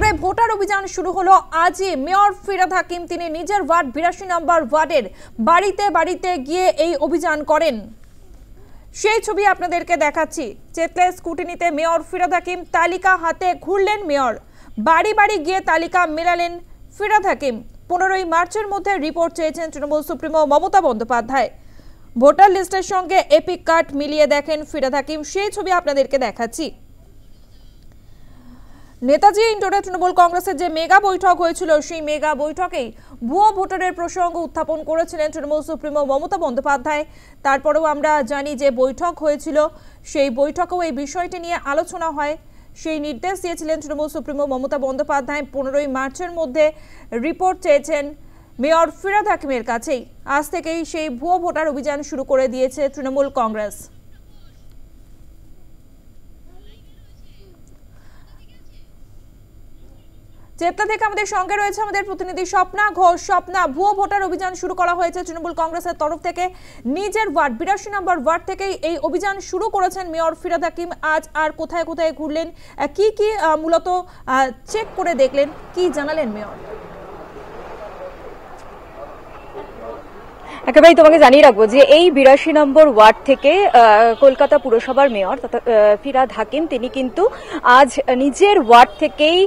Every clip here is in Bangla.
একেবারে ভোটার অভিযান শুরু হলো আজই। মেয়র ফিরহাদ হাকিম তিনি নিজের ওয়ার্ড 82 নম্বর ওয়ার্ডের বাড়িতে বাড়িতে গিয়ে এই অভিযান করেন। সেই ছবি আপনাদেরকে দেখাচ্ছি। চেতলা স্কুটিনিতে মেয়র ফিরহাদ হাকিম তালিকা হাতে ঘুরলেন। মেয়র বাড়ি বাড়ি গিয়ে তালিকা মেলালেন ফিরহাদ হাকিম। 15ই মার্চের মধ্যে রিপোর্ট চেয়েছেন তৃণমূল সুপ্রিমো মমতা বন্দ্যোপাধ্যায়। ভোটার লিস্টের সঙ্গে এপিক কার্ড মিলিয়ে দেখেন ফিরহাদ হাকিম। সেই ছবি আপনাদেরকে দেখাচ্ছি। নেতাজি ইন্ডোরে তৃণমূল কংগ্রেসের যে মেগা বৈঠক হয়েছিল, সেই মেগা বৈঠকেই ভুয়ো ভোটারের প্রসঙ্গ উত্থাপন করেছিলেন তৃণমূল সুপ্রিমো মমতা বন্দ্যোপাধ্যায়। তারপরেও আমরা জানি যে বৈঠক হয়েছিল, সেই বৈঠকেও এই বিষয়টি নিয়ে আলোচনা হয়। সেই নির্দেশ দিয়েছিলেন তৃণমূল সুপ্রিমো মমতা বন্দ্যোপাধ্যায়। 15ই মার্চের মধ্যে রিপোর্ট চেয়েছেন মেয়র ফিরহাদ হাকিমের কাছেই। আজ থেকেই সেই ভুয়ো ভোটার অভিযান শুরু করে দিয়েছে তৃণমূল কংগ্রেস। চেতলা থেকে আমাদের সঙ্গে রয়েছে আমাদের প্রতিনিধি স্বপ্না ঘোষ। স্বপ্না, ভুয়ো ভোটার অভিযান শুরু করা হয়েছে তৃণমূল কংগ্রেসের তরফ থেকে। নিজের ওয়ার্ড 82 নম্বর ওয়ার্ড থেকেই এই অভিযান শুরু করেছেন মেয়র ফিরহাদ হাকিম। আজ আর কোথায় কোথায় ঘুরলেন, কি কি মূলত চেক করে দেখলেন, কি জানালেন মেয়র? একেবারেই তোমাকে জানিয়ে রাখবো যে এই 82 নম্বর ওয়ার্ড থেকে কলকাতা পুরসভার মেয়র ফিরহাদ হাকিম তিনি কিন্তু আজ নিজের ওয়ার্ড থেকেই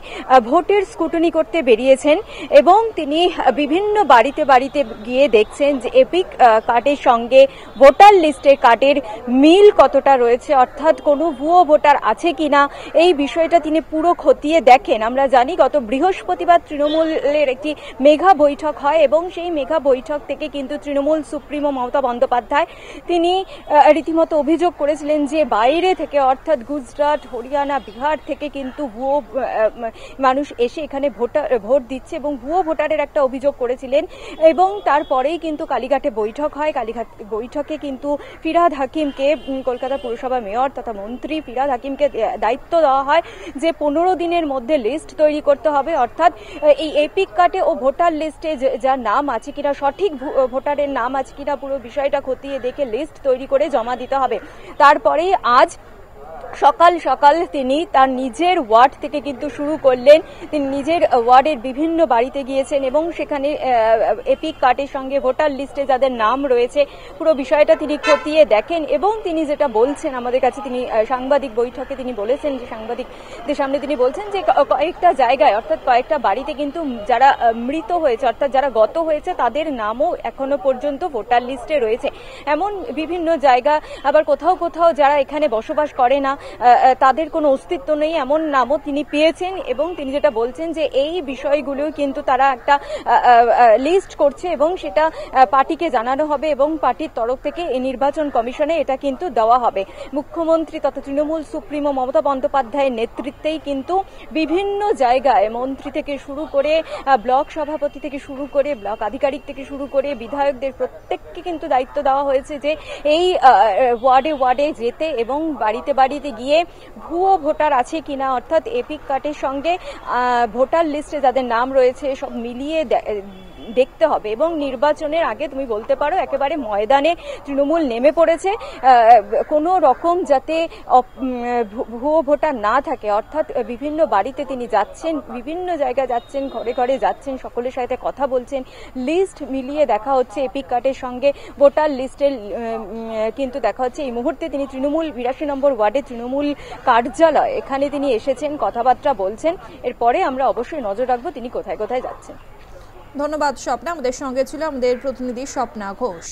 ভোটের স্ক্রুটিনি করতে বেরিয়েছেন এবং তিনি বিভিন্ন বাড়িতে বাড়িতে গিয়ে দেখছেন যে এপিক কার্ডের সঙ্গে ভোটার লিস্টের কার্ডের মিল কতটা রয়েছে, অর্থাৎ কোনো ভুয়ো ভোটার আছে কিনা এই বিষয়টা তিনি পুরো খতিয়ে দেখেন। আমরা জানি গত বৃহস্পতিবার তৃণমূলের একটি মেগা বৈঠক হয় এবং সেই মেগা বৈঠক থেকে কিন্তু তৃণমূল সুপ্রিমো মমতা বন্দ্যোপাধ্যায় তিনি রীতিমতো অভিযোগ করেছিলেন যে বাইরে থেকে অর্থাৎ গুজরাট, হরিয়ানা, বিহার থেকে কিন্তু ভুয়ো মানুষ এসে এখানে ভোট দিচ্ছে এবং ভুয়ো ভোটারের একটা অভিযোগ করেছিলেন। এবং তারপরেই কিন্তু কালীঘাটে বৈঠক হয়। কালীঘাট বৈঠকে কিন্তু ফিরহাদ হাকিমকে কলকাতা পুরসভা মেয়র তথা মন্ত্রী ফিরহাদ হাকিমকে দায়িত্ব দেওয়া হয় যে 15 দিনের মধ্যে লিস্ট তৈরি করতে হবে, অর্থাৎ এই এপিক কার্ডে ও ভোটার লিস্টে যার নাম আছে কিনা, সঠিক ভোটারের নাম আছে কিনা, পুরো বিষয়টা খতিয়ে দেখে লিস্ট তৈরি করে জমা দিতে হবে। তারপরে আজ সকাল সকাল তিনি তার নিজের ওয়ার্ড থেকে কিন্তু শুরু করলেন। তিনি নিজের ওয়ার্ডের বিভিন্ন বাড়িতে গিয়েছেন এবং সেখানে এপিক কার্ডের সঙ্গে ভোটার লিস্টে যাদের নাম রয়েছে পুরো বিষয়টা তিনি খতিয়ে দেখেন। এবং তিনি যেটা বলছেন আমাদের কাছে, তিনি সাংবাদিক বৈঠকে তিনি বলেছেন যে সাংবাদিকদের সামনে তিনি বলছেন যে কয়েকটা জায়গায় অর্থাৎ কয়েকটা বাড়িতে কিন্তু যারা মৃত হয়েছে অর্থাৎ যারা গত হয়েছে তাদের নামও এখনো পর্যন্ত ভোটার লিস্টে রয়েছে। এমন বিভিন্ন জায়গা, আবার কোথাও কোথাও যারা এখানে বসবাস করে না তাদের কোনো অস্তিত্ব নেই এমন নামও তিনি পেয়েছেন। এবং তিনি যেটা বলছেন যে এই বিষয়গুলো কিন্তু তারা একটা লিস্ট করছে এবং সেটা পার্টিকে জানানো হবে এবং পার্টির তরফ থেকে এই নির্বাচন কমিশনে এটা কিন্তু দেওয়া হবে। মুখ্যমন্ত্রী তথা তৃণমূল সুপ্রিমো মমতা বন্দ্যোপাধ্যায়ের নেতৃত্বেই কিন্তু বিভিন্ন জায়গায় মন্ত্রী থেকে শুরু করে ব্লক সভাপতি থেকে শুরু করে ব্লক আধিকারিক থেকে শুরু করে বিধায়কদের প্রত্যেককে কিন্তু দায়িত্ব দেওয়া হয়েছে যে এই ওয়ার্ডে ওয়ার্ডে যেতে এবং বাড়িতে বাড়িতে গিয়ে ভুয়ো ভোটার আছে কিনা, অর্থাৎ এপিক কার্ডের সঙ্গে ভোটার লিস্টে যাদের নাম রয়েছে সব মিলিয়ে দেখতে হবে। এবং নির্বাচনের আগে তুমি বলতে পারো একেবারে ময়দানে তৃণমূল নেমে পড়েছে কোনো রকম যাতে ভুয়ো ভোটার না থাকে, অর্থাৎ বিভিন্ন বাড়িতে তিনি যাচ্ছেন, বিভিন্ন জায়গায় যাচ্ছেন, ঘরে ঘরে যাচ্ছেন, সকলের সাথে কথা বলছেন, লিস্ট মিলিয়ে দেখা হচ্ছে এপিক কার্ডের সঙ্গে ভোটার লিস্টের কিন্তু দেখা হচ্ছে। এই মুহূর্তে তিনি তৃণমূল 82 নম্বর ওয়ার্ডে তৃণমূল কার্যালয় এখানে তিনি এসেছেন, কথাবার্তা বলছেন। এরপরে আমরা অবশ্যই নজর রাখবো তিনি কোথায় কোথায় যাচ্ছেন। ধন্যবাদ স্বপ্না। আমাদের সঙ্গে ছিল আমাদের প্রতিনিধি স্বপ্না ঘোষ।